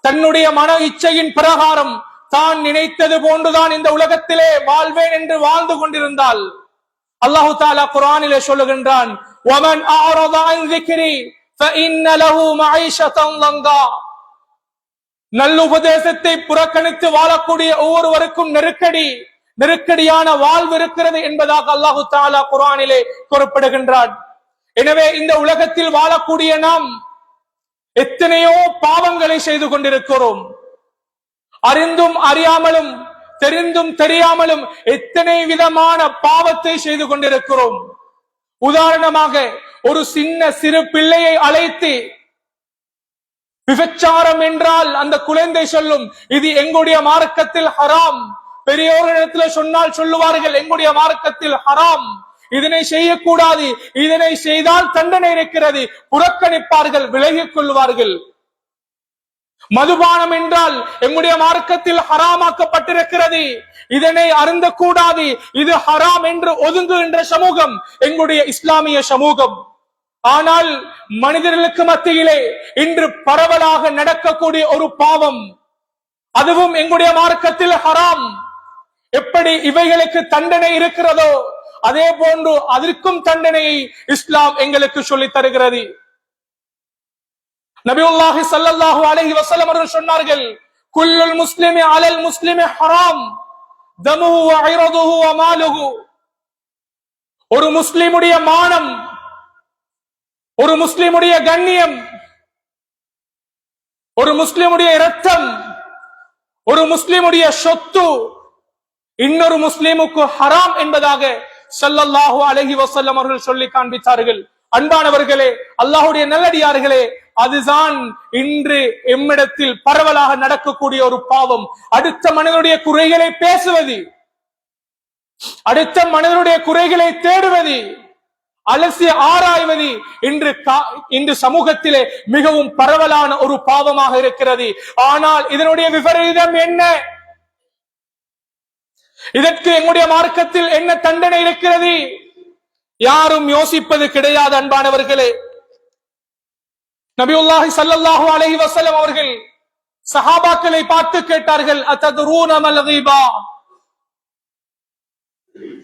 தன்னுடைய மன இச்சையின் பிரகாரம் தான் நினைத்தது போன்றுதான் இந்த உலகத்திலே வாழ்வேன் என்று வாழ்ந்து கொண்டிருந்தால் அல்லாஹு தஆலா குர்ஆனிலே சொல்லுகின்றான், வமன் அஅரத அன் ذிக்ரி ஃபஇன்ன லஹு மஈஷத்தன் லங்கா. நல்லுபதேசத்தை புறக்கணித்து வாழக்கூடிய ஒவ்வொருவருக்கும் நெருக்கடியான வாழ்வு இருக்கிறது என்பதாக அல்லாஹு தஆலா குர்ஆனிலே குறிப்பிடுகின்றான். எனவே இந்த உலகத்தில் வாழக்கூடிய நாம் எத்தனையோ பாவங்களை செய்து கொண்டிருக்கிறோம். அறிந்தும் அறியாமலும் தெரிந்தும் தெரியாமலும் எத்தனை விதமான பாவத்தை செய்து கொண்டிருக்கிறோம். உதாரணமாக ஒரு சிறு பிள்ளையை அழைத்து விபச்சாரம் என்றால் அந்த குழந்தை சொல்லும், இது எங்களுடைய மார்க்கத்தில் ஹராம். பெரியோரிடத்தில் சொன்னால் சொல்லுவார்கள், எங்களுடைய மார்க்கத்தில் ஹராம், இதனை செய்யக்கூடாது, இதனை செய்தால் தண்டனை இருக்கிறது. புறக்கணிப்பார்கள், விலகிக் கொள்வார்கள். மதுபானம் என்றால் எங்களுடைய மார்க்கத்தில் ஹராமாக்கப்பட்டிருக்கிறது, இதனை அருந்தக்கூடாது, இது ஹராம் என்று ஒதுங்குகின்ற சமூகம் எங்களுடைய இஸ்லாமிய சமூகம். ஆனால் மனிதர்களுக்கு மத்தியிலே இன்று பரவலாக நடக்கக்கூடிய ஒரு பாவம், அதுவும் எங்களுடைய மார்க்கத்தில் ஹராம். எப்படி இவைகளுக்கு தண்டனை இருக்கிறதோ அதே போன்று அதற்கும் தண்டனையை இஸ்லாம் எங்களுக்கு சொல்லித் தருகிறது. நபியுல்லாஹி ஸல்லல்லாஹு அலைஹி வஸல்லம் அவர்கள் சொன்னார்கள், குல்லுல் முஸ்லிமி அலல் முஸ்லிமி ஹராம் தமுஹு வ இர்துஹு வ மாலுஹு. ஒரு முஸ்லிமுடைய மானம், ஒரு முஸ்லிமுடைய கண்ணியம், ஒரு முஸ்லிமுடைய இரத்தம், ஒரு முஸ்லிமுடைய சொத்து இன்னொரு முஸ்லிமுக்கு ஹராம் என்பதாக ஸல்லல்லாஹு அலைஹி வஸல்லம் அவர்கள் சொல்லி காண்பித்தார்கள். அன்பானவர்களே, அல்லாஹ்வுடைய நல்லடியார்களே, அதுதான் இன்று எம்மிடத்தில் பரவலாக நடக்கக்கூடிய ஒரு பாவம். அடுத்த மனிதனுடைய குறைகளை பேசுவது, அடுத்த மனிதனுடைய குறைகளை தேடுவது, அலசி ஆராய்வது இன்று சமூகத்திலே மிகவும் பரவலான ஒரு பாவமாக இருக்கிறது. ஆனால் இதனுடைய விபரீதம் என்ன? இதற்கு எங்களுடைய மார்க்கத்தில் என்ன தண்டனை இருக்கிறது? யாரும் யோசிப்பது கிடையாது. அன்பானவர்களே, நபியுல்லாஹி ஸல்லல்லாஹு அலைஹி வஸல்லம் அவர்கள் சஹாபாக்களை பார்த்து கேட்டார்கள், அத்ததுரூன மல் கீபா,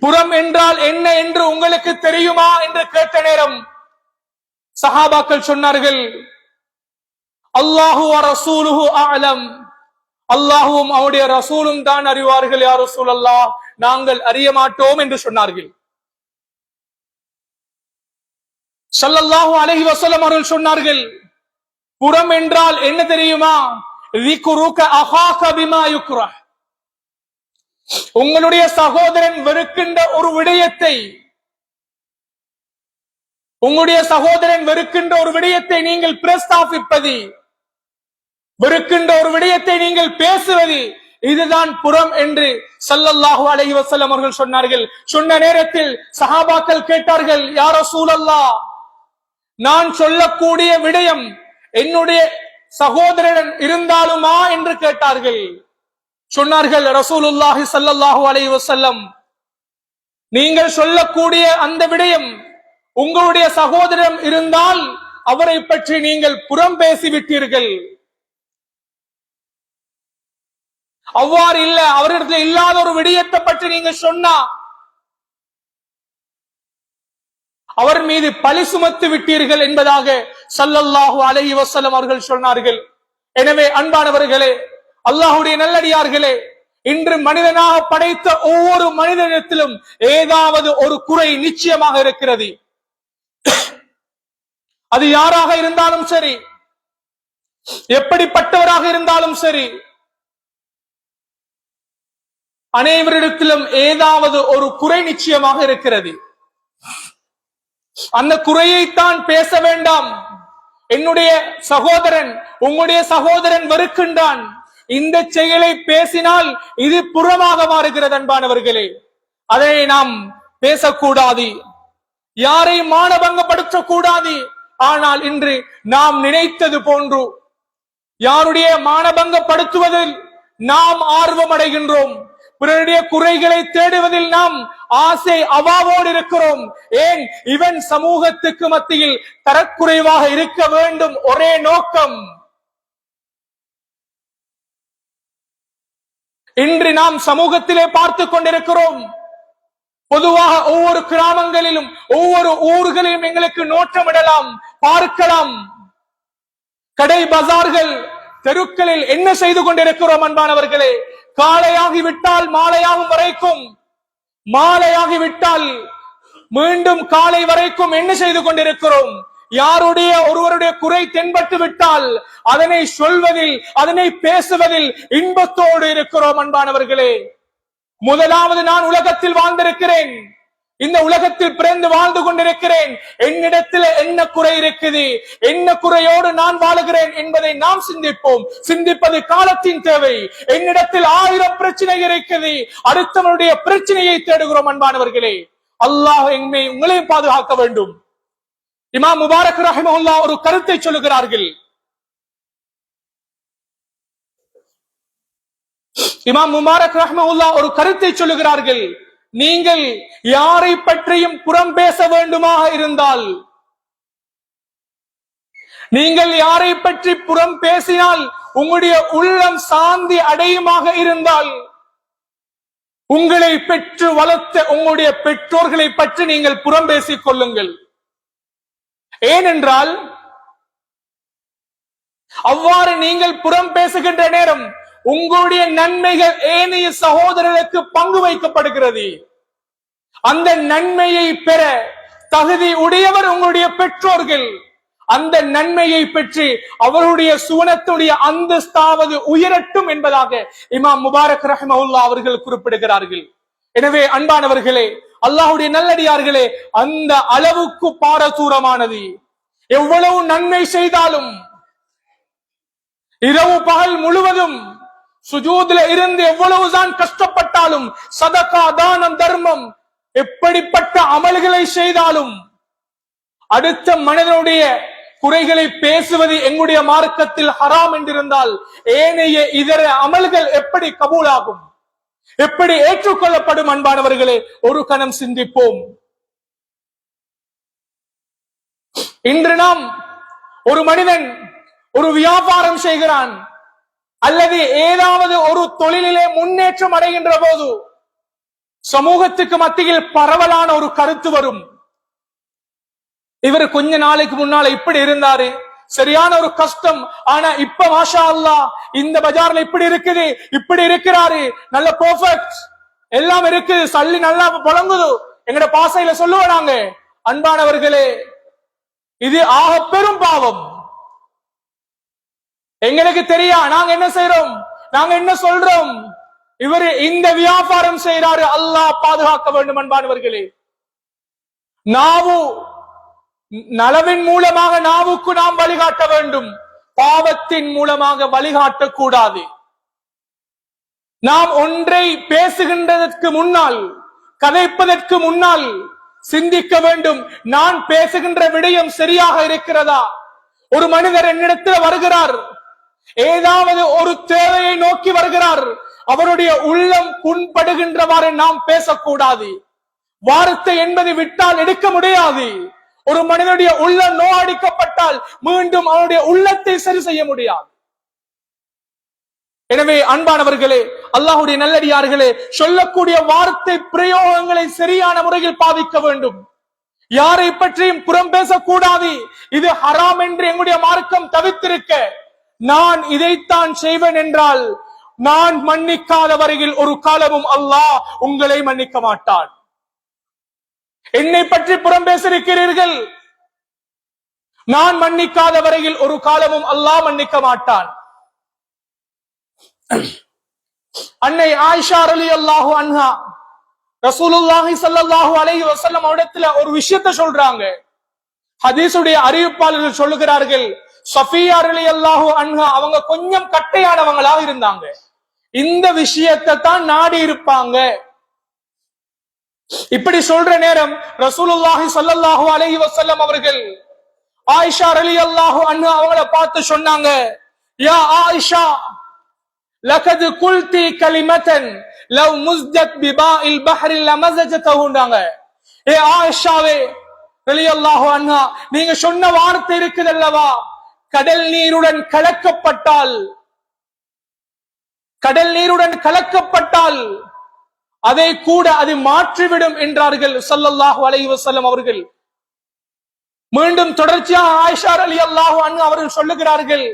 புறம் என்றால் என்ன என்று உங்களுக்கு தெரியுமா என்று கேட்ட நேரம் சஹாபாக்கள் சொன்னார்கள், அல்லாஹு வ ரசூலுஹு அஅலம், அல்லாஹுவும் அவருடைய ரசூலும் தான் அறிவார்கள் யா ரசூலல்லாஹ், நாங்கள் அறிய மாட்டோம் என்று சொன்னார்கள். ஸல்லல்லாஹு அலைஹி வஸல்லம் அவர்கள் சொன்னார்கள், புறம் என்றால் என்ன தெரியுமா? ذிக்ருக அஹாக பிமா யுக்ரஹ், உங்களுடைய சகோதரன் வெறுக்கின்ற ஒரு விடயத்தை, உங்களுடைய சகோதரன் வெறுக்கின்ற ஒரு விடயத்தை நீங்கள் பிரஸ்தாபிப்பது, வெறுக்கின்ற ஒரு விடயத்தை நீங்கள் பேசுவது, இதுதான் புறம் என்று ஸல்லல்லாஹு அலைஹி வஸல்லம் அவர்கள் சொன்னார்கள். சொன்ன நேரத்தில் சஹாபாக்கள் கேட்டார்கள், யா ரசூலல்லாஹ், நான் சொல்லக்கூடிய விடயம் என்னுடைய சகோதரன் இருந்தாலுமா என்று கேட்டார்கள். சொன்னார்கள், ரசூலுல்லாஹி ஸல்லல்லாஹு அலைஹி வஸல்லம், நீங்கள் சொல்லக்கூடிய அந்த விடயம் உங்களுடைய சகோதரன் இருந்தால் அவரை பற்றி நீங்கள் புறம் பேசிவிட்டீர்கள். அவ்வாறு இல்ல, அவரிடத்தில் இல்லாத ஒரு விடயத்தை பற்றி நீங்க சொன்னா அவர் மீது பழி சுமத்து விட்டீர்கள் என்பதாக ஸல்லல்லாஹு அலைஹி வஸல்லம் அவர்கள் சொன்னார்கள். எனவே அன்பானவர்களே, அல்லாஹ்வுடைய நல்லடியார்களே, இன்று மனிதனாக படைத்த ஒவ்வொரு மனிதனிடத்திலும் ஏதாவது ஒரு குறை நிச்சயமாக இருக்கிறது. அது யாராக இருந்தாலும் சரி, எப்படிப்பட்டவராக இருந்தாலும் சரி, அனைவரிடத்திலும் ஏதாவது ஒரு குறை நிச்சயமாக இருக்கிறது. அந்த குறையைத்தான் பேச வேண்டாம். என்னுடைய சகோதரன், உங்களுடைய சகோதரன் வெறுக்கின்றான், இந்த செயலை பேசினால் இது புறமாக மாறுகிறது. அன்பானவர்களே, அதை நாம் பேசக்கூடாது, யாரை மானபங்கப்படுத்தக் கூடாது. ஆனால் இன்று நாம் நினைத்தது போன்று யாருடைய மானபங்கப்படுத்துவதில் நாம் ஆர்வம் அடைகின்றோம், பிறருடைய குறைகளை தேடுவதில் நாம் ஆசை அவாவோடு இருக்கிறோம். ஏன்? இவன் சமூகத்துக்கு மத்தியில் தரக்குறைவாக இருக்க வேண்டும், ஒரே நோக்கம். இன்று நாம் சமூகத்திலே பார்த்து கொண்டிருக்கிறோம். பொதுவாக ஒவ்வொரு கிராமங்களிலும் ஒவ்வொரு ஊர்களிலும் எங்களுக்கு நோட்டமிடலாம், பார்க்கலாம். கடை பஜார்கள் தெருக்களில் என்ன செய்து கொண்டிருக்கிறோம் அன்பானவர்களே? காலையாகிவிட்டால் மாலையாகும் வரைக்கும், மாலையாகிவிட்டால் மீண்டும் காலை வரைக்கும் என்ன செய்து கொண்டிருக்கிறோம்? யாருடைய ஒருவருடைய குறை தென்பட்டு விட்டால் அதனை சொல்வதில், அதனை பேசுவதில் இன்பத்தோடு இருக்கிறோம் அன்பானவர்களே. முதலாவது நான் உலகத்தில் வாழ்ந்திருக்கிறேன், இந்த உலகத்தில் பிறந்து வாழ்ந்து கொண்டிருக்கிறேன். என்னிடத்தில் என்ன குறை இருக்குது, என்ன குறையோடு நான் வாழுகிறேன் என்பதை நாம் சிந்திப்போம். சிந்திப்பது காலத்தின் தேவை. என்னிடத்தில் 1000 பிரச்சனை இருக்குது, அடுத்தவனுடைய பிரச்சனையை தேடுகிறோம் அன்பானவர்களே. அல்லாஹ் உங்களையும் பாதுகாக்க வேண்டும். இமாம் முபாரக் ரஹிமஹுல்லாஹ் ஒரு கருத்தை சொல்லுகிறார்கள். இமாம் முபாரக் ரஹிமஹுல்லாஹ் ஒரு கருத்தை சொல்லுகிறார்கள். நீங்கள் யாரை பற்றியும் புறம் பேச வேண்டுமாக இருந்தால், நீங்கள் யாரை பற்றி புறம் பேசினால் உங்களுடைய உள்ளம் சாந்தி அடையுமாக இருந்தால், உங்களை பெற்று வளர்த்த உங்களுடைய பெற்றோர்களை பற்றி நீங்கள் புறம் பேசிக் கொள்ளுங்கள். ஏனென்றால் அவ்வாறு நீங்கள் புறம் பேசுகின்ற நேரம் உங்களுடைய நன்மைகள் ஏனைய சகோதரர்களுக்கு பங்கு வைக்கப்படுகிறது. அந்த நன்மையை பெற தகுதி உடையவர் உங்களுடைய பெற்றோர்கள். அந்த நன்மையை பெற்று அவருடைய சுவனத்துடைய அந்தஸ்தாவது உயரட்டும் என்பதாக இமாம் முபாரக் ரஹிமஹுல்லாஹ் அவர்கள் குறிப்பிடுகிறார்கள். எனவே அன்பானவர்களே, அல்லாஹ்வுடைய நல்லடியார்களே, அந்த அளவுக்கு பாரதூரமானது. எவ்வளவு நன்மை செய்தாலும், இரவு பகல் முழுவதும் சுஜூதுல இருந்து எவ்வளவுதான் கஷ்டப்பட்டாலும், சதகா, தானம், தர்மம், எப்படிப்பட்ட அமல்களை செய்தாலும், அடுத்த மனிதனுடைய குறைகளை பேசுவது எங்களுடைய மார்க்கத்தில் ஹராம் என்றிருந்தால் ஏனைய இதர அமல்கள் எப்படி கபூலாகும், எப்படி ஏற்றுக்கொள்ளப்படும்? அன்பானவர்களே, ஒரு கணம் சிந்திப்போம். இன்று நாம் ஒரு மனிதன் ஒரு வியாபாரம் செய்கிறான் அல்லது ஏதாவது ஒரு தொழிலிலே முன்னேற்றம் அடைகின்ற போது சமூகத்துக்கு மத்தியில் பரவலான ஒரு கருத்து வரும். இவர் கொஞ்ச நாளைக்கு முன்னால இப்படி இருந்தாரு, சரியான ஒரு கஷ்டம், ஆனா இப்ப மாஷா அல்லாஹ் இந்த பஜார்ல இப்படி இருக்குது, இப்படி இருக்கிறாரு, நல்ல பெர்ஃபெக்ட், எல்லாம் இருக்குது, சல்லி நல்லா புழங்குது, எங்கட பாசையில சொல்லுவாங்க. அன்பானவர்களே, இது ஆக பெரும் பாவம். எங்களுக்கு தெரியா நாங்க என்ன செய்யறோம், நாங்க என்ன சொல்றோம். இவர் இந்த வியாபாரம் செய்யறாரு, அல்லாஹ் பாதுகாக்க வேண்டும். அன்பானவர்களே, நாவு நலவின் மூலமாக நாவுக்கு நாம் வழிகாட்ட வேண்டும், பாவத்தின் மூலமாக வழிகாட்டக்கூடாது. நாம் ஒன்றை பேசுகின்றதற்கு முன்னால், கதைப்பதற்கு முன்னால் சிந்திக்க வேண்டும், நான் பேசுகின்ற விடயம் சரியாக இருக்கிறதா? ஒரு மனிதர் என்னிடத்தில் வருகிறார், ஏதாவது ஒரு தேவையை நோக்கி வருகிறார், அவருடைய உள்ளம் புண்படுகின்றவாறு நாம் பேசக்கூடாது. வார்த்தை என்பது விட்டால் எடுக்க முடியாது. ஒரு மனிதனுடைய உள்ளம் நோயடிக்கப்பட்டால் மீண்டும் அவனுடைய உள்ளத்தை சரி செய்ய முடியாது. எனவே அன்பானவர்களே, அல்லாஹ்வுடைய நல்லடியார்களே, சொல்லக்கூடிய வார்த்தை பிரயோகங்களை சரியான முறையில் பாவிக்க வேண்டும். யாரை பற்றியும் புறம் பேசக்கூடாது. இது ஹராம் என்று எங்களுடைய மார்க்கம் தவிர்த்திருக்க, நான் இதைத்தான் செய்வேன் என்றால் நான் மன்னிக்காத வரையில் ஒரு காலமும் அல்லாஹ் உங்களை மன்னிக்க மாட்டான். என்னை பற்றி புறம் பேசியிருக்கிறீர்கள், நான் மன்னிக்காத வரையில் ஒரு காலமும் அல்லாஹ் மன்னிக்க மாட்டான். அன்னை ஆயிஷா ரலியல்லாஹு அன்ஹா ரசூலுல்லாஹி ஸல்லல்லாஹு அலைஹி வஸல்லம் அவரிடத்துல ஒரு விஷயத்தை சொல்றாங்க. ஹதீஸுடைய அறிவிப்பாளர்கள் சொல்லுகிறார்கள், சஃபியா ரலியல்லாஹு அன்ஹா அவங்க கொஞ்சம் கட்டையானவங்களாக இருந்தாங்க, இந்த விஷயத்தை தான் நாடி இருப்பாங்க. இப்படி சொல்ற நேரம் ரசூலுல்லாஹி ஸல்லல்லாஹு அலைஹி வஸல்லம் அவர்கள் ஆயிஷா ரலியல்லாஹு அன்ஹா அவங்கள பார்த்து சொன்னாங்க, யா ஆயிஷா, லகத் குல்தி கலிமத்தன் லவ் முஸ்தத் பிபாஇல் பஹ்ரி லமஸஜதஹுனாங்க. ஏ ஆயிஷாவே ரலியல்லாஹு அன்ஹா, நீங்க சொன்ன வார்த்தை இருக்குதல்லவா, கடல் நீருடன் கலக்கப்பட்டால் கடல் நீருடன் கலக்கப்பட்டால் அதை கூட அது மாற்றிவிடும் என்றார்கள் ஸல்லல்லாஹு அலைஹி வஸல்லம் அவர்கள். மீண்டும் தொடர்ச்சியாக ஆயிஷா ரலியல்லாஹு அன்ஹா அவர்கள் சொல்லுகிறார்கள்,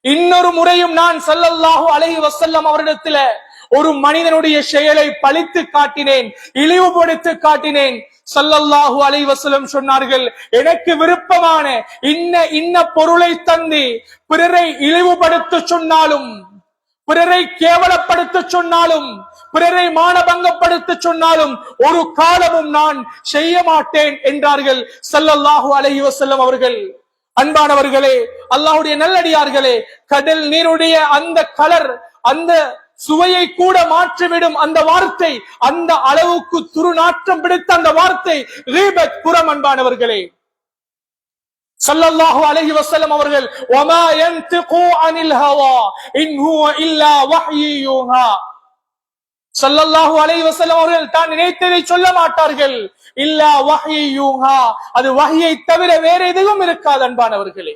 இன்னொரு முறையும் நான் ஸல்லல்லாஹு அலைஹி வஸல்லம் அவரிடத்துல ஒரு மனிதனுடைய செயலை பழித்து காட்டினேன், இழிவுபடுத்தி காட்டினேன். ஸல்லல்லாஹு அலைஹி வஸல்லம் சொன்னார்கள், எனக்கு விருப்பமான இன்ன பொருளை தந்து பிறரை இழிவுபடுத்த சொன்னாலும், பிறரை கேவலப்படுத்த சொன்னாலும், பிறரை மானபங்கப்படுத்த சொன்னாலும் ஒரு காலமும் நான் செய்ய மாட்டேன் என்றார்கள் ஸல்லல்லாஹு அலைஹி வஸல்லம் அவர்கள். அன்பானவர்களே, அல்லாஹ்வுடைய நல்லடியார்களே, கடல் நீருடைய அந்த கலர், அந்த சுவையை கூட மாற்றிவிடும் அந்த வார்த்தை, அந்த அளவுக்கு துர்நாற்றம் பிடித்த அந்த வார்த்தை கீபத், புறம். அன்பானவர்களே, ஸல்லல்லாஹு அலைஹி வஸல்லம் அவர்கள் வமா யன்திகு அனில் ஹவா இன் ஹுவ இல்லா வஹ்யு யூஹா. ஸல்லல்லாஹு அலைஹி வஸல்லம் அவர்கள் தான் நினைத்ததை சொல்ல மாட்டார்கள், இல்லா வஹ்யு யூஹா, அது வஹ்யை தவிர வேற எதுவும் இருக்காது. அன்பானவர்களே,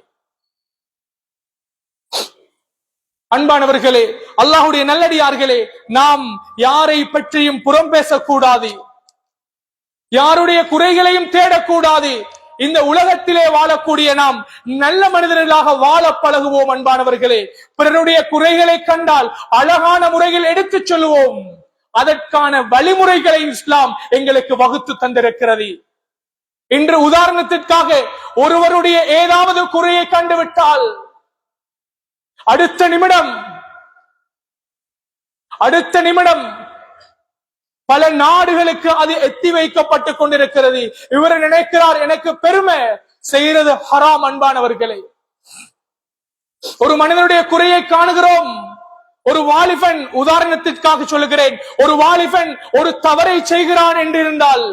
அன்பானவர்களே, அல்லாஹ்வுடைய நல்லடியார்களே, நாம் யாரை பற்றியும் புறம் பேசக்கூடாது, யாருடைய குறைகளையும் தேடக்கூடாது. இந்த உலகத்திலே வாழக்கூடிய நாம் நல்ல மனிதர்களாக வாழ பழகுவோம். அன்பானவர்களே, பிறருடைய குறைகளை கண்டால் அழகான முறையில் எடுத்துச் சொல்லுவோம். அதற்கான வழிமுறைகளை இஸ்லாம் எங்களுக்கு வகுத்து தந்திருக்கிறது. இன்று உதாரணத்திற்காக ஒருவருடைய ஏதாவது குறையை கண்டுவிட்டால் அடுத்த நிமிடம் பல நாடுகளுக்கு அது எத்தி வைக்கப்பட்டுக் கொண்டிருக்கிறது. இவர் நினைக்கிறார் எனக்கு பெருமை, செய்யறது ஹராம். அன்பானவர்களே, ஒரு மனிதனுடைய குறையை காணுகிறோம். ஒரு வாலிபன், உதாரணத்திற்காக சொல்லுகிறேன், ஒரு வாலிபன் ஒரு தவறை செய்கிறான் என்றிருந்தால்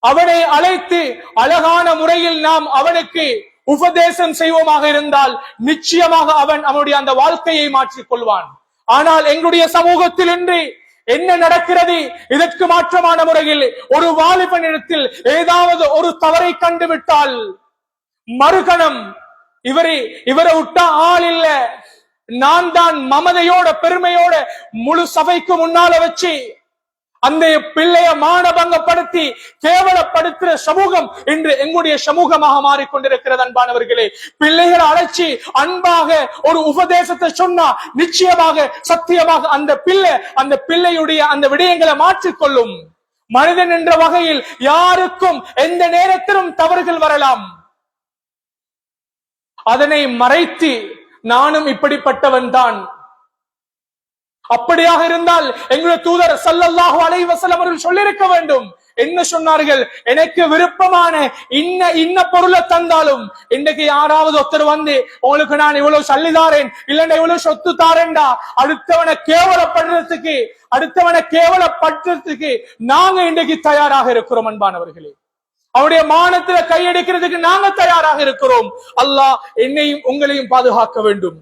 அவனை அழைத்து அழகான முறையில் நாம் அவனுக்கு உபதேசம் செய்வோமாக இருந்தால் நிச்சயமாக அவன் அவனுடைய அந்த வாழ்க்கையை மாற்றிக் கொள்வான். ஆனால் எங்களுடைய சமூகத்தில் இன்று என்ன நடக்கிறது? இதற்கு மாற்றமான முறையில் ஒரு வாலிபனிடத்தில் ஏதாவது ஒரு தவறை கண்டுவிட்டால் மறுகணம் இவரை விட்ட ஆள் இல்ல, நான் தான் மமதையோட பெருமையோட முழு சபைக்கு முன்னால வச்சு அந்த பிள்ளைய மானபங்கப்படுத்தி கேவலப்படுத்துற சமூகம் இன்று எங்களுடைய சமூகமாக மாறிக்கொண்டிருக்கிறது. அன்பானவர்களே, பிள்ளைகளை அழைச்சி அன்பாக ஒரு உபதேசத்தை சொன்னா நிச்சயமாக சத்தியமாக அந்த பிள்ளையுடைய அந்த விடயங்களை மாற்றிக்கொள்ளும். மனிதன் என்ற வகையில் யாருக்கும் எந்த நேரத்திலும் தவறுகள் வரலாம். அதனை மறைத்து நானும் இப்படிப்பட்டவன் தான், அப்படியாக இருந்தால் எங்களுடைய தூதர் ஸல்லல்லாஹு அலைஹி வஸல்லம் அவர்கள் சொல்லியிருக்க வேண்டும். என்ன சொன்னார்கள்? எனக்கு விருப்பமான இன்ன பொருளை தந்தாலும், இன்றைக்கு யாராவது ஒருத்தர் வந்து உங்களுக்கு நான் இவ்வளவு சல்லிதாரேன், இல்லைன்னா இவ்வளவு சொத்து தாரேன்டா, அடுத்தவனை கேவலப்படுறதுக்கு நாங்க இன்றைக்கு தயாராக இருக்கிறோம். அன்பானவர்களே, அவருடைய மானத்துல கையெடுக்கிறதுக்கு நாங்க தயாராக இருக்கிறோம். அல்லாஹ் என்னையும் உங்களையும் பாதுகாக்க வேண்டும்.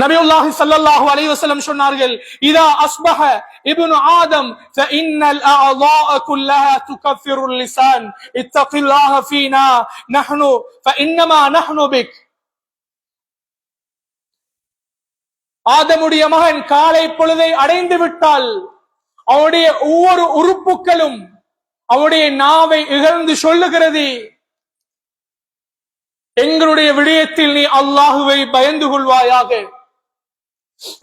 நபியுல்லாஹி ஸல்லல்லாஹு அலைஹி வஸல்லம் சொன்னார்கள், இதா அஸ்பஹ இப்னு ஆதம் ஃபஇன்னல் அஅதாஅ குல்லஹா துகஃபிருல் லிசான் இத்தகில்லாஹ ஃபீனா நஹ்னு ஃபஇன்னமா நஹ்னு பிக். ஆதமுடைய மகன் காலை பொழுதை அடைந்து விட்டால் அவனுடைய ஒவ்வொரு உறுப்புகளும் அவனுடைய நாவை இகழ்ந்து சொல்லுகிறது, எங்களுடைய விடயத்தில் நீ அல்லாஹுவை பயந்து கொள்வாயாக,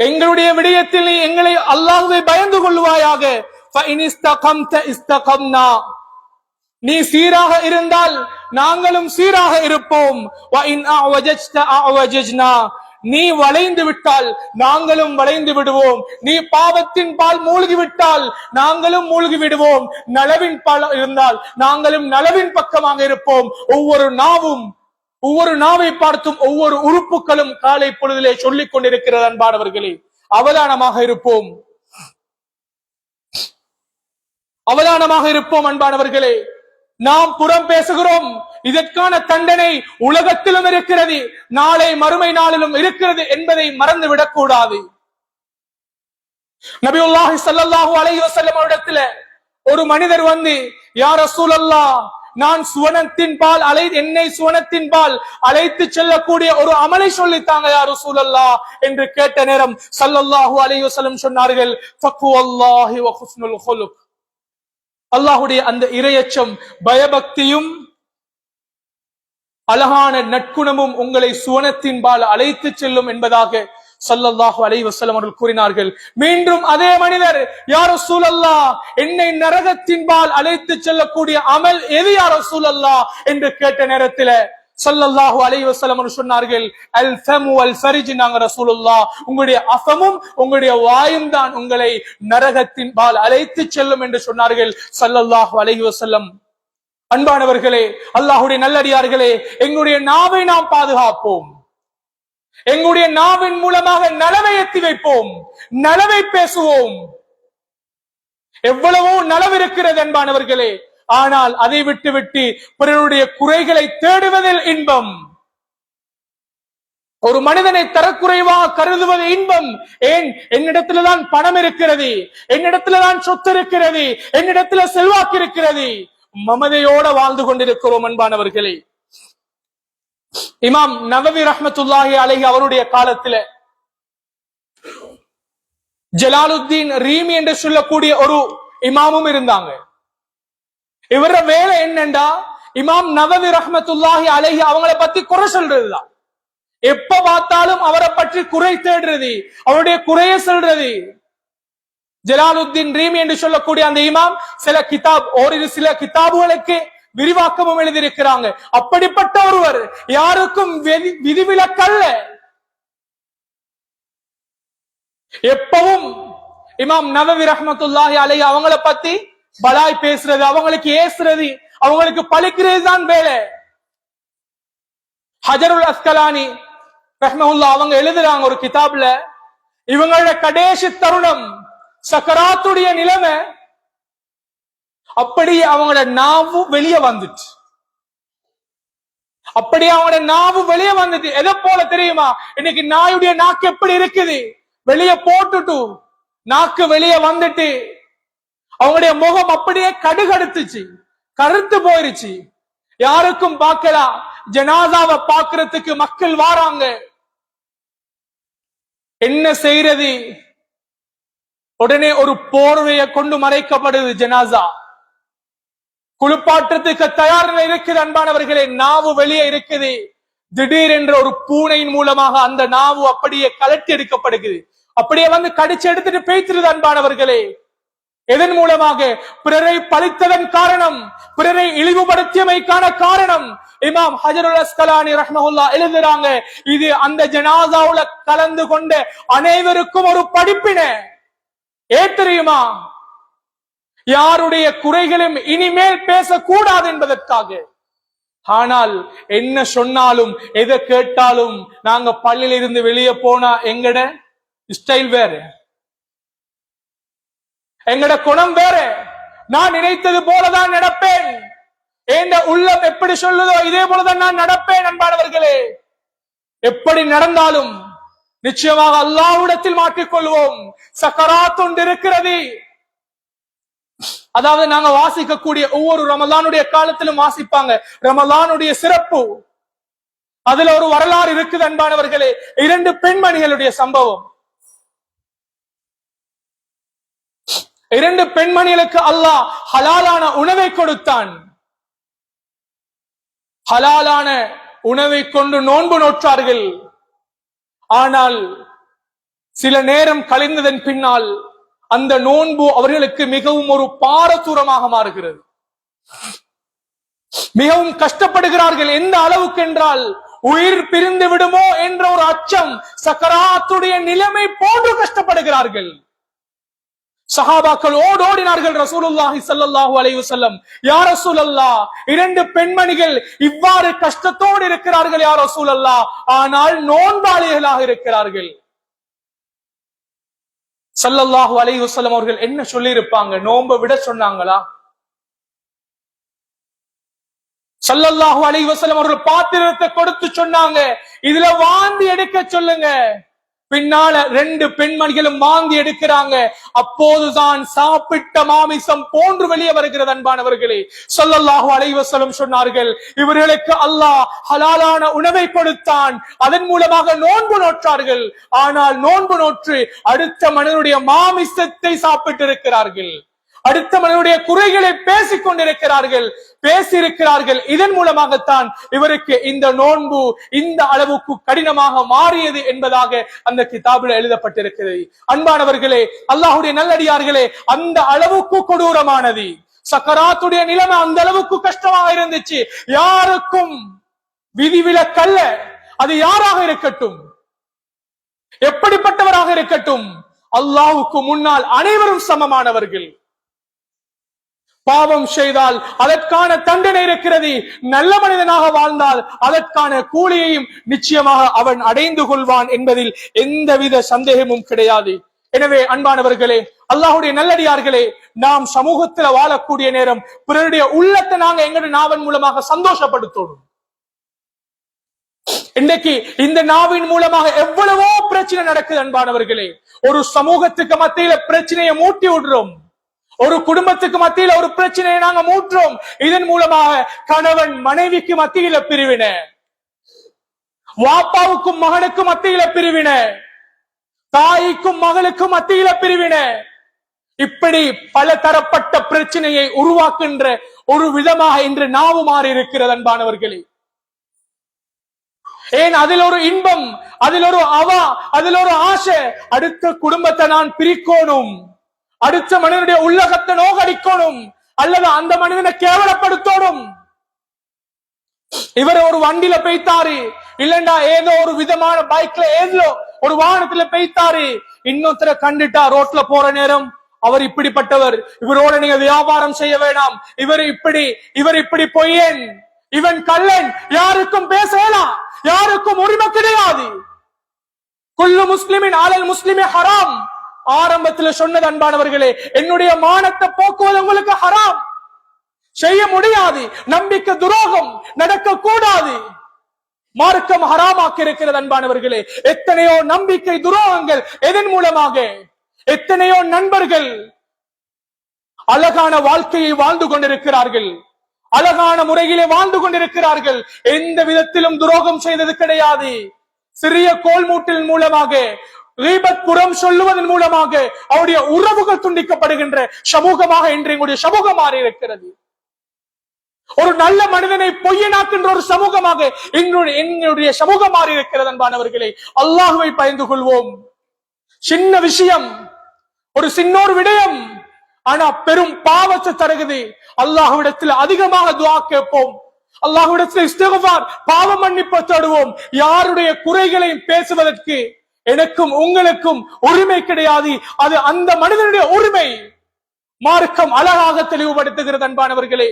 எங்களுடைய விடயத்தில் நீ எங்களை அல்லாஹுவை பயந்து கொள்வாயாக. நீ சீராக இருந்தால் நாங்களும் சீராக இருப்போம். நீ வளைந்து விட்டால் நாங்களும் வளைந்து விடுவோம். நீ பாவத்தின் பால் மூழ்கி விட்டால் நாங்களும் மூழ்கி விடுவோம். நலவின் பால் இருந்தால் நாங்களும் நலவின் பக்கமாக இருப்போம். ஒவ்வொரு நாவை பார்த்தும் ஒவ்வொரு உறுப்புகளும் காலை பொழுதிலே சொல்லிக் கொண்டிருக்கிறது. அன்பானவர்களே, அவதானமாக இருப்போம். அன்பானவர்களே, நாம் புறம் பேசுகிறோம், இதற்கான தண்டனை உலகத்திலும் இருக்கிறது, நாளை மறுமை நாளிலும் இருக்கிறது என்பதை மறந்துவிடக் கூடாது. நபியுல்லாஹி ஸல்லல்லாஹு அலைஹி வஸல்லம் இடத்துல ஒரு மனிதர் வந்து, யா ரசூலல்லாஹ், நான் சுவனத்தின் பால் என்னை சுவனத்தின் பால் அழைத்து செல்லக்கூடிய ஒரு அமலை சொல்லித்தாங்க யா ரசூலல்லாஹ் என்று கேட்ட நேரம் ஸல்லல்லாஹு அலைஹி வஸல்லம் சொன்னார்கள், தக்வல்லாஹி வ ஹுஸ்னுல் குலுக். அல்லாஹ்வுடைய அந்த இறையச்சம், பயபக்தியும் அழகான நற்குணமும் உங்களை சுவனத்தின் பால் அழைத்து செல்லும் என்பதாக ஸல்லல்லாஹு அலைஹி வஸல்லம் அவர்கள் கூறினார்கள். மீண்டும் அதே மனிதர், யா ரசூலல்லாஹ், என்னை நரகத்தின் பால் அழைத்து செல்லக்கூடிய அமல் எது யா ரசூலல்லாஹ் என்று கேட்ட நேரத்தில் ஸல்லல்லாஹு அலைஹி வஸல்லம் அவர்கள் சொன்னார்கள், அல் ஃபமு வல் ஃபர்ஜ். நாங்க ரசூலுல்லாஹ், உங்களுடைய அஃபமும் உங்களுடைய வாயும் தான் உங்களை நரகத்தின் பால் அழைத்து செல்லும் என்று சொன்னார்கள் ஸல்லல்லாஹு அலைஹி வஸல்லம். அன்பானவர்களே, அல்லாஹ்வுடைய நல்லடியார்களே, எங்களுடைய நாவை நாம் பாதுகாப்போம். எங்களுடைய நாவின் மூலமாக நலவை எத்தி வைப்போம், நலவை பேசுவோம். எவ்வளவோ நலவு இருக்கிறது அன்பானவர்களே, ஆனால் அதை விட்டு பிறருடைய குறைகளை தேடுவதில் இன்பம். ஒரு மனிதனை தரக்குறைவாக கருதுவது இன்பம். ஏன்? என்னிடத்துலதான் பணம் இருக்கிறது, என்னிடத்துலதான் சொத்து இருக்கிறது, என்னிடத்துல செல்வாக்கு இருக்கிறது. மமதையோட வாழ்ந்து கொண்டிருக்கிறோம் அன்பானவர்களே. இமாம் நவவி ரஹ்மத்துல்லாஹி அலைஹி அவருடைய காலத்துல ஜலாலுத்தீன் ரீமி என்று சொல்லக்கூடிய ஒரு இமாமும் இருந்தாங்க. இவர வேலை என்னண்டா, இமாம் நவவி ரஹ்மத்துல்லாஹி அலைஹி அவங்களை பத்தி குறை சொல்றதுதான். எப்ப பார்த்தாலும் அவரை பற்றி குறை தேடுறது, அவருடைய குறைய சொல்றது. ஜலாலுத்தீன் ரீமி என்று சொல்லக்கூடிய அந்த இமாம் சில கிதாபுகளுக்கு விரிவாக்கமும் எழுதியிருக்கிறாங்க. அப்படிப்பட்ட ஒருவர், யாருக்கும் விதிவிலக்கல்ல. எப்பவும் இமாம் நவவி ரஹ்மத்துல்லாஹி அலைஹி அவங்கள பத்தி பலாய் பேசுறது, அவங்களுக்கு ஏசுறது, அவங்களுக்கு பழிக்கிறது தான் வேலை. ஹஜருல் அஸ்கலானி ரஹ்மத்துல்லாஹ் அவங்க எழுதுறாங்க ஒரு கிதாப்ல, இவங்களோட கடைசி தருணம், சக்கராத்துடைய நிலைமை, அப்படியே அவங்களோட நாவு வெளியே வந்துச்சு. அப்படியே அவங்களோட நாவு வெளியே வந்துட்டு எதை போல தெரியுமா? இன்னைக்கு நாயுடைய நாக்கு எப்படி இருக்குது, வெளியே போட்டுட்டு நாக்கு வெளியே வந்துட்டு அவங்களுடைய முகம் அப்படியே கடுகடுத்துச்சு, கருத்து போயிருச்சு. யாருக்கும் பார்க்கலாம், ஜனாதாவை பார்க்கறதுக்கு மக்கள் வாராங்க. என்ன செய்யறது? உடனே ஒரு போர்வையை கொண்டு மறைக்கப்படுது ஜனாசா. குளிப்பாட்டத்துக்கு தயார் இருக்குது அன்பானவர்களே. நாவு வெளியே இருக்குது. திடீர் என்ற ஒரு பூனையின் மூலமாக அந்த நாவு அப்படியே கலட்டி எடுக்கப்படுகிறது. அப்படியே வந்து கடிச்சு எடுத்துட்டு பேய்த்திருது அன்பானவர்களே. எதன் மூலமாக? பிறரை பழித்ததன் காரணம், பிறரை இழிவுபடுத்தியமைக்கான காரணம். இமாம் ஹஜருல் அஸ்கலானி ரஹ்மத்துல்லாஹ் எழுதுறாங்க, இது அந்த ஜனாசாவுல கலந்து கொண்ட அனைவருக்கும் ஒரு படிப்பினை. தெரியுமா? யாருடைய குறைகளும் இனிமேல் பேசக்கூடாது என்பதற்காக. ஆனால் என்ன சொன்னாலும் எதை கேட்டாலும் நாங்க பள்ளியில இருந்து வெளியே போனா எங்கட ஸ்டைல் வேற, எங்கட குணம் வேற. நான் நினைத்தது போலதான் நடப்பேன், என்ற உள்ளம் எப்படி சொல்லுதோ இதே போலதான் நான் நடப்பேன். அன்பானவர்களே, எப்படி நடந்தாலும் நிச்சயமாக அல்லாஹ்விடத்தில் மாற்றிக்கொள்வோம். சக்கராத் ஒன்று இருக்கிறது. அதாவது நாங்க வாசிக்கக்கூடிய ஒவ்வொரு ரமலானுடைய காலத்திலும் வாசிப்பாங்க ரமலானுடைய சிறப்பு. அதுல ஒரு வரலாறு இருக்குது அன்பானவர்களே. 2 பெண்மணிகளுடைய சம்பவம். 2 பெண்மணிகளுக்கு அல்லாஹ் ஹலாலான உணவை கொடுத்தான். ஹலாலான உணவை கொண்டு நோன்பு நோற்றார்கள். ஆனால் சில நேரம் கழிந்ததன் பின்னால் அந்த நோன்பு அவர்களுக்கு மிகவும் ஒரு பாரதூரமாக மாறுகிறது. மிகவும் கஷ்டப்படுகிறார்கள். எந்த அளவுக்கு என்றால், உயிர் பிரிந்து விடுமோ என்ற ஒரு அச்சம், சக்கராத்துடைய நிலைமை போன்று கஷ்டப்படுகிறார்கள். சஹாபாக்கள் ஓடோடினார்கள் ரசூலுல்லாஹி ஸல்லல்லாஹு அலைஹி வஸல்லம், யா ரசூலல்லாஹ், 2 பெண்மணிகள் இவ்வாறு கஷ்டத்தோடு இருக்கிறார்கள் யா ரசூலல்லாஹ், ஆனால் நோன்பாளிகளாக இருக்கிறார்கள். ஸல்லல்லாஹு அலைஹி வஸல்லம் அவர்கள் என்ன சொல்லி இருப்பாங்க? நோன்பை விட சொன்னாங்களா? ஸல்லல்லாஹு அலைஹி வஸல்லம் அவர்கள் பாத்திரத்தை கொடுத்து சொன்னாங்க, இதுல வாந்தி எடுக்க சொல்லுங்க. பின்னால 2 பெண்மணிகளும் வாங்கி எடுக்கிறாங்க. அப்போதுதான் சாப்பிட்ட மாமிசம் போன்று வெளியே வருகிறது. அன்பானவர்களே, ஸல்லல்லாஹு அலைஹி வஸல்லம் சொன்னார்கள், இவர்களுக்கு அல்லாஹ் ஹலாலான உணவை கொடுத்தான், அதன் மூலமாக நோன்பு நோற்றார்கள். ஆனால் நோன்பு நோற்று அடுத்த மனிதனுடைய மாமிசத்தை சாப்பிட்டு இருக்கிறார்கள், அடுத்த மனிதனுடைய குறைகளை பேசிக் கொண்டிருக்கிறார்கள், பேசியிருக்கிறார்கள். இதன் மூலமாகத்தான் இவருக்கு இந்த நோன்பு இந்த அளவுக்கு கடினமாக மாறியது என்பதாக அந்த கிதாபில் எழுதப்பட்டிருக்கிறது. அன்பானவர்களே, அல்லாஹ்வுடைய நல்லடியார்களே, அந்த அளவுக்கு கொடூரமானது, சக்கராத்துடைய நிலைமை அந்த அளவுக்கு கஷ்டமாக இருந்துச்சு. யாருக்கும் விதிவிலக்கல்ல, அது யாராக இருக்கட்டும், எப்படிப்பட்டவராக இருக்கட்டும், அல்லாஹ்வுக்கு முன்னால் அனைவரும் சமமானவர்கள். பாவம் செய்தால் அதற்கான தண்டனை இருக்கிறது, நல்ல மனிதனாக வாழ்ந்தால் அதற்கான கூலியையும் நிச்சயமாக அவன் அடைந்து கொள்வான் என்பதில் எந்தவித சந்தேகமும் கிடையாது. எனவே அன்பானவர்களே, அல்லாஹ்வுடைய நல்லடியார்களே, நாம் சமூகத்துல வாழக்கூடிய நேரம் பிறருடைய உள்ளத்தை நாங்க எங்களுடைய நாவின் மூலமாக சந்தோஷப்படுத்தணும். இன்றைக்கு இந்த நாவின் மூலமாக எவ்வளவோ பிரச்சனை நடக்குது. அன்பானவர்களே, ஒரு சமூகத்துக்கு மத்தியில பிரச்சனையை மூட்டி விடுறோம், ஒரு குடும்பத்துக்கு மத்தியில ஒரு பிரச்சனையை நாங்க மூட்டுறோம். இதன் மூலமாக கணவன் மனைவிக்கு மத்தியில பிரிவினை, வாப்பாவுக்கும் மகனுக்கும் மத்தியில பிரிவினை, தாய்க்கும் மகளுக்கும் மத்தியில பிரிவினை, இப்படி பல தரப்பட்ட பிரச்சனையை உருவாக்குகின்ற ஒரு விதமாக இன்று நாவு மாறி இருக்கிறது. அன்பானவர்களே, ஏன் அதில் ஒரு இன்பம், அதில் ஒரு அவா, அதில் ஒரு ஆசை, அடுத்த குடும்பத்தை நான் பிரிக்கணும், அடுத்த மனிதனுடைய உள்ளகத்தை நோகடிக்கணும், அல்லது அந்த மனிதனை கேவலப்படுத்தணும். இவர் ஒரு வண்டியில பெய்த்தாரு, இல்லண்டா ஏதோ ஒரு விதமான பைக்ல ஏதோ ஒரு வாகனத்துல பெய்த்தாரு, இன்னொருத்தரை கண்டுட்டா ரோட்ல போற நேரம் அவர் இப்படிப்பட்டவர், இவரோட நீங்க வியாபாரம் செய்ய வேண்டாம், இவர் இப்படி பொய்யன், இவன் கள்ளன், யாருக்கும் பேசலாம், யாருக்கும் உரிமை கிடையாது. குல்லு முஸ்லிமின் ஆலல் முஸ்லிமே ஹராம். ஆரம்பத்தில் சொன்னது அன்பானவர்களே, என்னுடைய மானத்தை போக்குவது உங்களுக்கு ஹராம், செய்ய முடியாது. நம்பிக்கை துரோகம் நடக்க கூடாது, மார்க்கம் ஹராமாக்கி இருக்கிறது. அன்பானவர்களே, எத்தனையோ நம்பிக்கை துரோகங்கள், எதன் மூலமாக எத்தனையோ நண்பர்கள் அழகான வாழ்க்கையை வாழ்ந்து கொண்டிருக்கிறார்கள், அழகான முறையிலே வாழ்ந்து கொண்டிருக்கிறார்கள், எந்த விதத்திலும் துரோகம் செய்தது கிடையாது. சிறிய கோல்மூட்டின் மூலமாக, புறம் சொல்லுவதன் மூலமாக அவருடைய உறவுகள் துண்டிக்கப்படுகின்ற சமூகமாக இன்று எங்களுடைய சமூகம் மாறி இருக்கிறது. ஒரு நல்ல மனிதனை பொய்யனாக்கின்ற ஒரு சமூகமாக எங்களுடைய சமூகம் மாறி இருக்கிறது. அன்பானவர்களே, அல்லாஹ்வை பயந்து கொள்வோம். சின்ன விஷயம், ஒரு சின்னோர் விடயம், ஆனா பெரும் பாவத்தை தருகிறது. அல்லாஹ்விடத்தில் அதிகமாக துஆ கேட்போம், அல்லாஹ்விடத்தில் இஸ்திக்ஃபார், பாவ மன்னிப்பு தேடுவோம். யாருடைய குறைகளையும் பேசுவதற்கு எனக்கும் உங்களுக்கும் உரிமை கிடையாது, அது அந்த மனிதனுடைய உரிமை. மார்க்கம் அழகாக தெளிவுபடுத்துகிறது. அன்பானவர்களே,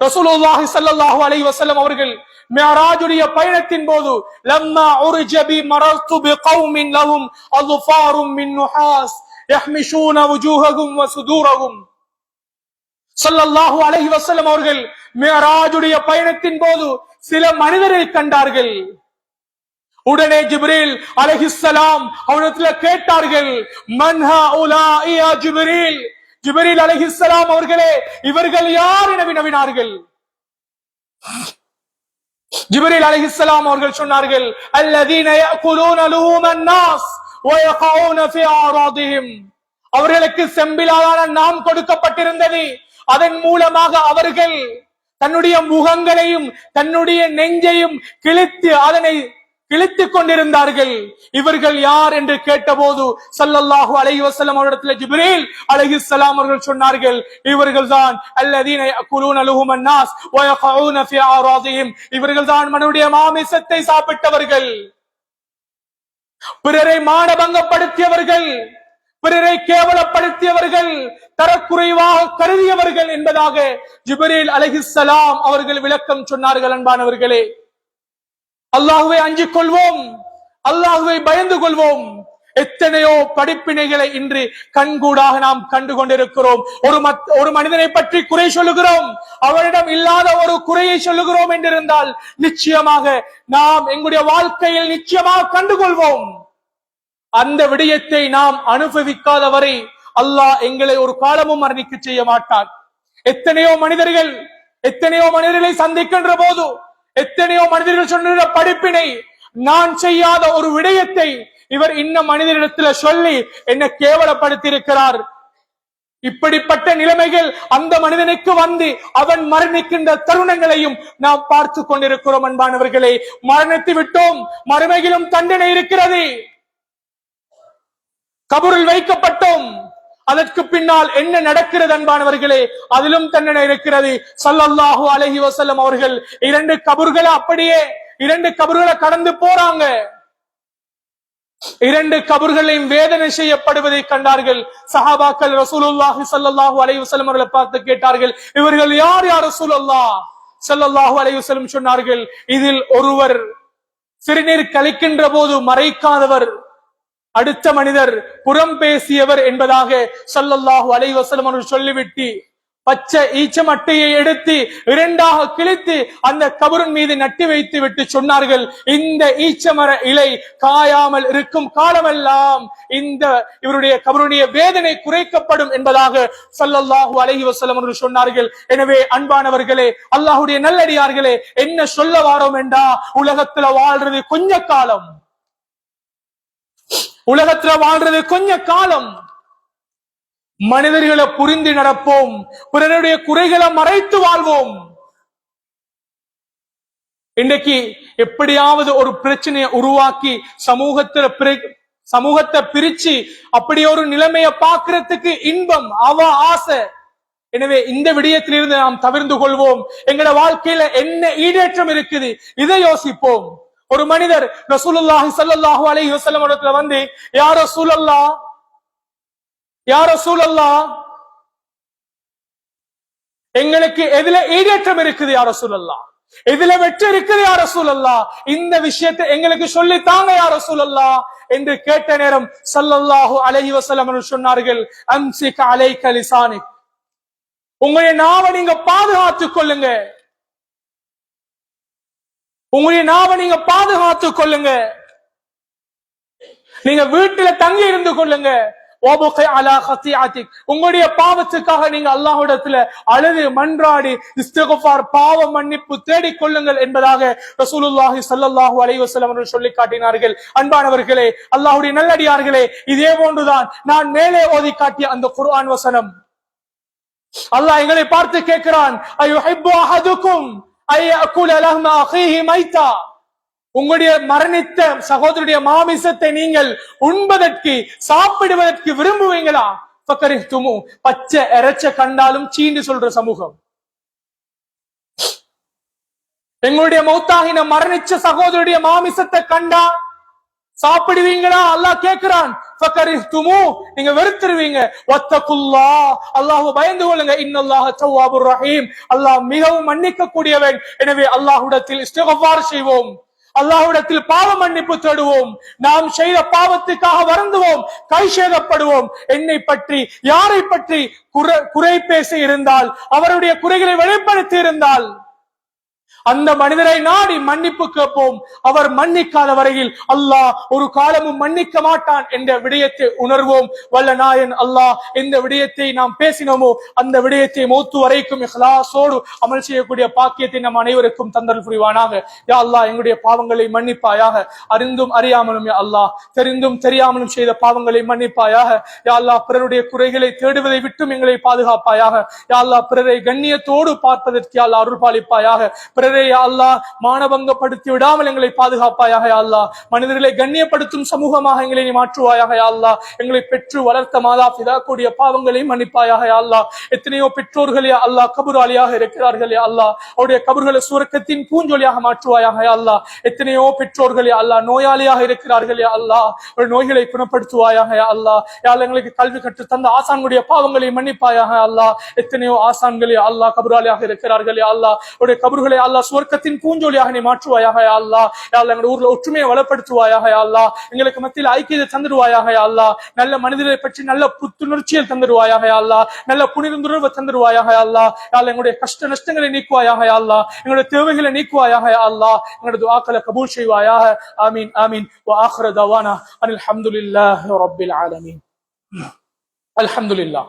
ரசூலுல்லாஹி ஸல்லல்லாஹு அலைஹி வஸல்லம் அவர்கள் மிஅராஜுடைய பயணத்தின் போது, லம்மா உர்ஜபி மரர்து பிகௌமின் லஹும் அظفارٌ மின் நுஹாஸ் யஹ்மிஷூன வஜூஹஹும் வசுதூரஹும், ஸல்லல்லாஹு அலைஹி வஸல்லம் அவர்கள் மிஅராஜுடைய பயணத்தின் போது சில மனிதரை கண்டார்கள். உடனே ஜிப்ரீல் அலைஹிஸ்ஸலாம் அவரிடத்தில் கேட்டார்கள், மன் ஹாஉலாஇ யா ஜிப்ரீல், ஜிப்ரீல் அலைஹிஸ்ஸலாம் அவர்களே, இவர்கள் யார் என வினவினார்கள். ஜிப்ரீல் அலைஹிஸ்ஸலாம் அவர்கள் சொன்னார்கள், அல்லதீன யஅகுலூன லூமன் நாஸ் வ யகஊன ஃபீ ஆராதிஹிம், அவர்களுக்கு செம்பிலான நாம் கொடுக்கப்பட்டிருந்தது, அதன் மூலமாக அவர்கள் தன்னுடைய முகங்களையும் தன்னுடைய நெஞ்சையும் கிழித்து அதனை கிழித்துக் கொண்டிருந்தார்கள். இவர்கள் யார் என்று கேட்டபோது ஸல்லல்லாஹு அலைஹி வஸல்லம் அவரிடத்தில் ஜிப்ரீல் அலைஹிஸ்ஸலாம் அவர்கள் சொன்னார்கள், இவர்கள்தான் அல்லதீன யஅகுலூன லஹுமன் நாஸ் வ யகஊன ஃபீ ஆராதிஹிம், இவர்கள்தான் மனிதனுடைய மாமிசத்தை சாப்பிட்டவர்கள், பிறரை மானபங்கப்படுத்தியவர்கள், பிறரை கேவலப்படுத்தியவர்கள், தரக்குறைவாக கருதியவர்கள் என்பதாக ஜிப்ரீல் அலைஹிஸ்ஸலாம் அவர்கள் விளக்கம் சொன்னார்கள். அன்பானவர்களே, அல்லாஹ்வை அஞ்சிக் கொள்வோம், அல்லாஹ்வை பயந்து கொள்வோம். எத்தனையோ படிப்பினைகளை இன்று கண்கூடாக நாம் கண்டு கொண்டிருக்கிறோம். ஒரு மனிதனை பற்றி குறை சொல்லுகிறோம், அவரிடம் இல்லாத ஒரு குறையை சொல்லுகிறோம் என்றிருந்தால் நிச்சயமாக நாம் எங்களுடைய வாழ்க்கையில் நிச்சயமாக கண்டுகொள்வோம். அந்த விடயத்தை நாம் அனுபவிக்காத வரை அல்லாஹ் எங்களை ஒரு காலமும் மரணிக்க செய்ய மாட்டார். எத்தனையோ மனிதர்களை சந்திக்கின்ற போது எத்தனையோ மனிதர்கள் சொன்ன படிப்பினை, நான் செய்யாத ஒரு விடயத்தை இவர் இன்னும் மனிதனிடத்துல சொல்லி என்ன கேவலப்படுத்தி இருக்கிறார். இப்படிப்பட்ட நிலைமைகள் அந்த மனிதனுக்கு வந்து அவன் மரணிக்கின்ற தருணங்களையும் நாம் பார்த்து கொண்டிருக்கிறோம். அன்பானவர்களே, மரணித்து விட்டோம், மறுமையிலும் தண்டனை இருக்கிறது. கபரில் வைக்கப்பட்டோம், அதற்கு பின்னால் என்ன நடக்கிறது அன்பானவர்களே, அதிலும் தண்டனை இருக்கிறது. ஸல்லல்லாஹு அலைஹி வஸல்லம் அவர்கள் 2 கபர்களை அப்படியே 2 கபர்களை கடந்து போறாங்க. 2 கபர்களையும் வேதனை செய்யப்படுவதை கண்டார்கள். சஹாபாக்கள் ரசூலுல்லாஹி ஸல்லல்லாஹு அலைஹி வஸல்லம் அவர்களை பார்த்து கேட்டார்கள், இவர்கள் யார் யா ரசூலல்லாஹ்? ஸல்லல்லாஹு அலைஹி வஸல்லம் சொன்னார்கள், இதில் ஒருவர் சிறுநீர் கழிக்கின்ற போது மறைக்காதவர், அடுத்த மனிதர் புறம் பேசியவர் என்பதாக ஸல்லல்லாஹு அலைஹி வஸல்லம் அவர்கள் சொல்லிவிட்டு பச்சை ஈச்சம் அட்டையை எடுத்து 2ஆக கிழித்து அந்த கபரின் மீது நட்டி வைத்து விட்டு சொன்னார்கள், இந்த ஈச்சமர இலை காயாமல் இருக்கும் காலமெல்லாம் இந்த இவருடைய கபருடைய வேதனை குறைக்கப்படும் என்பதாக ஸல்லல்லாஹு அலைஹி வஸல்லம் அவர்கள் சொன்னார்கள். எனவே அன்பானவர்களே, அல்லாஹ்வுடைய நல்லடியார்களே, என்ன சொல்ல வாரோம் என்றா, உலகத்துல வாழ்றது கொஞ்ச காலம், உலகத்துல வாழ்றது கொஞ்ச காலம். மனிதர்களை புரிந்து நடப்போம், பிறருடைய குறைகளை மறைத்து வாழ்வோம். இன்றைக்கு எப்படியாவது ஒரு பிரச்சனையை உருவாக்கி சமூகத்தை பிரிச்சு அப்படி ஒரு நிலைமையை பார்க்கிறதுக்கு இன்பம், ஆசை. எனவே இந்த விடயத்திலிருந்து நாம் தவிர்த்து கொள்வோம். எங்களோட வாழ்க்கையில என்ன ஈடேற்றம் இருக்குது இதை யோசிப்போம். ஒரு மனிதர் ரசூலுல்லாஹி ஸல்லல்லாஹு அலைஹி வஸல்லம் இடத்துல வந்து, யா ரசூலல்லாஹ், யா ரசூலல்லாஹ், எங்களுக்கு எதுல ஈடேற்றம் இருக்குது யா ரசூலல்லாஹ், எதுல வெற்றி இருக்குது யா ரசூலல்லாஹ், இந்த விஷயத்தை எங்களுக்கு சொல்லி தாங்க யா ரசூலல்லாஹ் என்று கேட்ட நேரம் ஸல்லல்லாஹு அலைஹி வஸல்லம் சொன்னார்கள், அம்சிக் அலைக லிசானிக், உங்களுடைய நாவை நீங்க பாதுகாத்துக் கொள்ளுங்க, உங்களுடைய நாவை நீங்க பாதுகாத்துக் கொள்ளுங்க, நீங்க வீட்டுல தங்கி இருந்து கொள்ளுங்க. உங்களுடைய பாவத்துக்காக நீங்க அல்லாஹ்விடத்துல அழுது மன்றாடி இஸ்திக்ஃபார், பாவ மன்னிப்பு தேடிக் கொள்ளுங்கள் என்பதாக ரசூலுல்லாஹி ஸல்லல்லாஹு அலைஹி வஸல்லம் அவர்கள் சொல்லி காட்டினார்கள். அன்பானவர்களே, அல்லாஹ்வுடைய நல்லடியார்களே, இதே போன்றுதான் நான் மேலே ஓதி காட்டிய அந்த குர்ஆன் வசனம். அல்லாஹ் எங்களை பார்த்து கேட்கிறான், அயுஹிப்பு அஹதுக்கும் ஐயஅகுல லஹ்ம அஹீஹி மைதா, உங்களுடைய மரணித்த சகோதரருடைய மாமிசத்தை நீங்கள் உண்பதற்கு சாப்பிடுவதற்கு விரும்புவீங்களா? ஃபக்கரிஹ்துமு, பச்சை இறைச்ச கண்டாலும் சீண்டு சொல்ற சமூகம். எங்களுடைய மௌத்தாகின மரணிச்ச சகோதரருடைய மாமிசத்தை கண்டா சாப்பிடுவீங்களா? அல்லாஹ் கேட்கிறான். ஃபக்கரிஹ்துமு, நீங்க வெறுத்துருவீங்க. வத்தகுல்லாஹ், அல்லாஹ்வை பயந்து கொள்ளுங்க. இன்னல்லாஹ தவ்வாபுர் ரஹீம், அல்லாஹ் மிகவும் மன்னிக்க கூடியவன். எனவே அல்லாஹ்விடத்தில் இஸ்திக்ஃபார் செய்வோம், அல்லாஹ்விடத்தில் பாவ மன்னிப்பு தேடுவோம். நாம் செய்த பாவத்துக்காக வருந்துவோம், கை சேதப்படுவோம். என்னை பற்றி யாரை பற்றி குறை பேசி இருந்தால், அவருடைய குறைகளை வெளிப்படுத்தி இருந்தால் அந்த மனிதரை நாடி மன்னிப்பு கேட்போம். அவர் மன்னிக்காத வரையில் அல்லாஹ் ஒரு காலமும் மன்னிக்க மாட்டான் என்ற விடயத்தை உணர்வோம். வல்ல நாயன் அல்லாஹ் எந்த விடயத்தை நாம் பேசினோமோ அந்த விடயத்தை மௌத்து வரைக்கும் இஹ்லாஸோடு அமல் செய்யக்கூடிய பாக்கியத்தை நம் அனைவருக்கும் தந்தல் புரிவானாக. யா அல்லாஹ், எங்களுடைய பாவங்களை மன்னிப்பாயாக. அறிந்தும் அறியாமலும் யா அல்லாஹ், தெரிந்தும் தெரியாமலும் செய்த பாவங்களை மன்னிப்பாயாக. யா அல்லாஹ், பிறருடைய குறைகளை தேடுவதை விட்டும் எங்களை பாதுகாப்பாயாக. யா அல்லாஹ், பிறரை கண்ணியத்தோடு பார்ப்பதற்கு யா அல்லாஹ் அருள் பாலிப்பாயாக. அல்லாஹ் மானபங்கப்படுத்தி விடாமல் எங்களை பாதுகாப்பாயாக. யா அல்லாஹ், மனிதர்களை கண்ணியப்படுத்தும் சமூகமாக எங்களை நீ மாற்றுவாயாக. யா அல்லாஹ், எங்களை பெற்று வளர்த்த மாதா பிதா கூடிய பாவங்களை மன்னிப்பாயாக. யா அல்லாஹ், எத்தனையோ பெற்றோர்கள் யா அல்லாஹ் கபுராளியாக இருக்கிறார்கள். யா அல்லாஹ், அவருடைய கபர்களை சுவர்க்கத்தின் பூஞ்சொலியாக மாற்றுவாயாக. யா அல்லாஹ், எத்தனையோ பெற்றோர்கள் யா அல்லாஹ் நோயாளியாக இருக்கிறார்கள். யா அல்லாஹ், ஒரு நோய்களை குணப்படுத்துவாயாக. யா அல்லாஹ், யா அல்லாஹ், எங்களுக்கு கல்வி கற்று தந்த ஆசான்களுடைய பாவங்களை மன்னிப்பாயாக. யா அல்லாஹ், எத்தனையோ ஆசான்கள் யா அல்லாஹ் கபுராளியாக இருக்கிறார்கள். யா அல்லாஹ், அவருடைய கபர்களை அல்லாஹ் சுவர்க்கத்தின் பூஞ்சொலியாக நீ மாற்றுவாயாக யா அல்லாஹ். யா அல்லாஹ் எங்களுடைய ஊர்ல ஒற்றுமையை வளப்படுத்துவாயாக யா அல்லாஹ். எங்களுக்கு மத்தியில் ஐக்கியத்தை தந்துடுவாயாக யா அல்லாஹ். நல்ல மனிதரை பற்றி நல்ல புத்துணர்ச்சியை தந்துடுவாயாக யா அல்லாஹ். நல்ல புனிதந்துறவை தந்துடுவாயாக யா அல்லாஹ். யா அல்லாஹ் எங்களுடைய கஷ்ட நஷ்டங்களை நீக்குவாயாக யா அல்லாஹ். எங்களுடைய தேவைகளை நீக்குவாயாக யா அல்லாஹ். எங்களுடைய துஆக்களை கபூல் செய்வாயாக. ஆமீன் ஆமீன். وآخر دعوانا أن الحمد لله رب العالمين. الحمد لله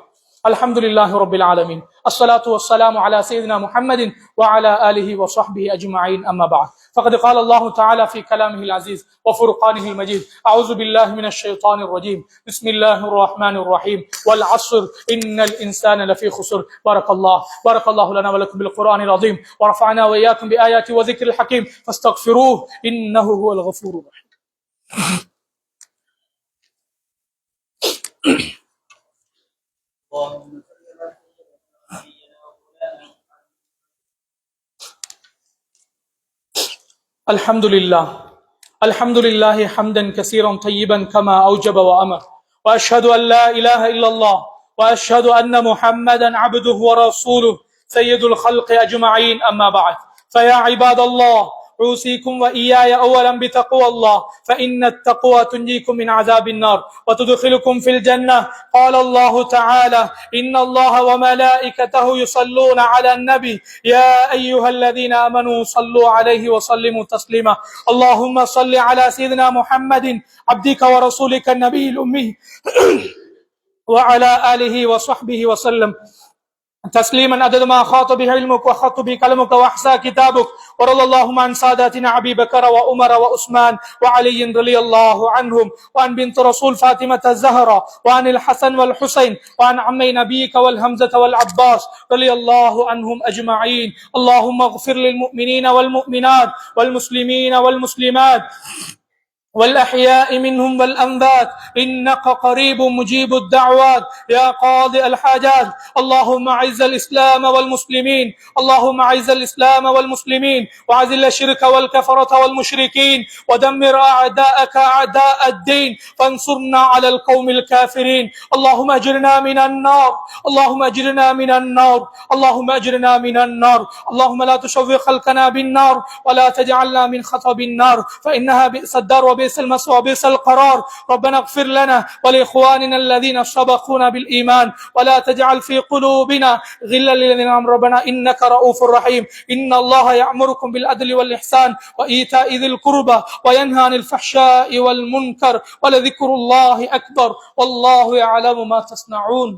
الحمد لله رب العالمين. الصلاة والسلام على سيدنا محمد وعلى آله وصحبه أجمعين. أما بعد فقد قال الله تعالى في كلامه العزيز وفرقانه المجيد: أعوذ بالله من الشيطان الرجيم. بسم الله الرحمن الرحيم. والعصر إن الإنسان لفي خسر. بارك الله لنا ولكم بالقرآن العظيم ورفعنا وإياكم بآيات وذكر الحكيم فاستغفروه إنه هو الغفور الرحيم. الحمد لله حمدا كثيرا طيبا كما أوجب وأمر، وأشهد أن لا إله إلا الله، وأشهد أن محمدا عبده ورسوله سيد الخلق أجمعين. أما بعد فيا عباد الله، أوصيكم وإياي أولا بتقوى الله، فإن التقوى تنجيكم من عذاب النار وتدخلكم في الجنة. قال الله تعالى: إن الله وملائكته يصلون على النبي يا أيها الذين آمنوا صلوا عليه وسلموا تسليما. اللهم صل على سيدنا محمد عبدك ورسولك النبي الأمي وعلى آله وصحبه وسلم تسليما عدد ما خاط به علمك وخط به كلمك واحصى كتابك. ورضى اللهم عن ساداتنا ابي بكر وعمر وعثمان وعلي رضي الله عنهم، وعن بنت رسول فاطمه الزهراء، وعن الحسن والحسين، وعن عمي نبيك والهمزه والعباس رضي الله عنهم اجمعين. اللهم اغفر للمؤمنين والمؤمنات والمسلمين والمسلمات والأحياء منهم والأموات إنك قريب مجيب الدعوات يا قاضي الحاجات. اللهم أعز الإسلام والمسلمين، اللهم أعز الإسلام والمسلمين، وأذل الشرك والكفرة والمشركين، ودمر أعداءك أعداء الدين، فانصرنا على القوم الكافرين. اللهم أجرنا من النار، اللهم أجرنا من النار، اللهم أجرنا من النار. اللهم لا تشوق خلقنا بالنار ولا تجعلنا من خطب النار، فإنها بئس الدار وبئس المثوى وبئس القرار. ربنا اغفر لنا ولإخواننا الذين سبقونا بالإيمان ولا تجعل في قلوبنا غلا للذين آمنوا ربنا إنك رؤوف رحيم. إن الله يأمركم بالعدل والإحسان وإيتاء ذي القربى وينهى عن الفحشاء والمنكر ولذكر الله أكبر والله يعلم ما تصنعون.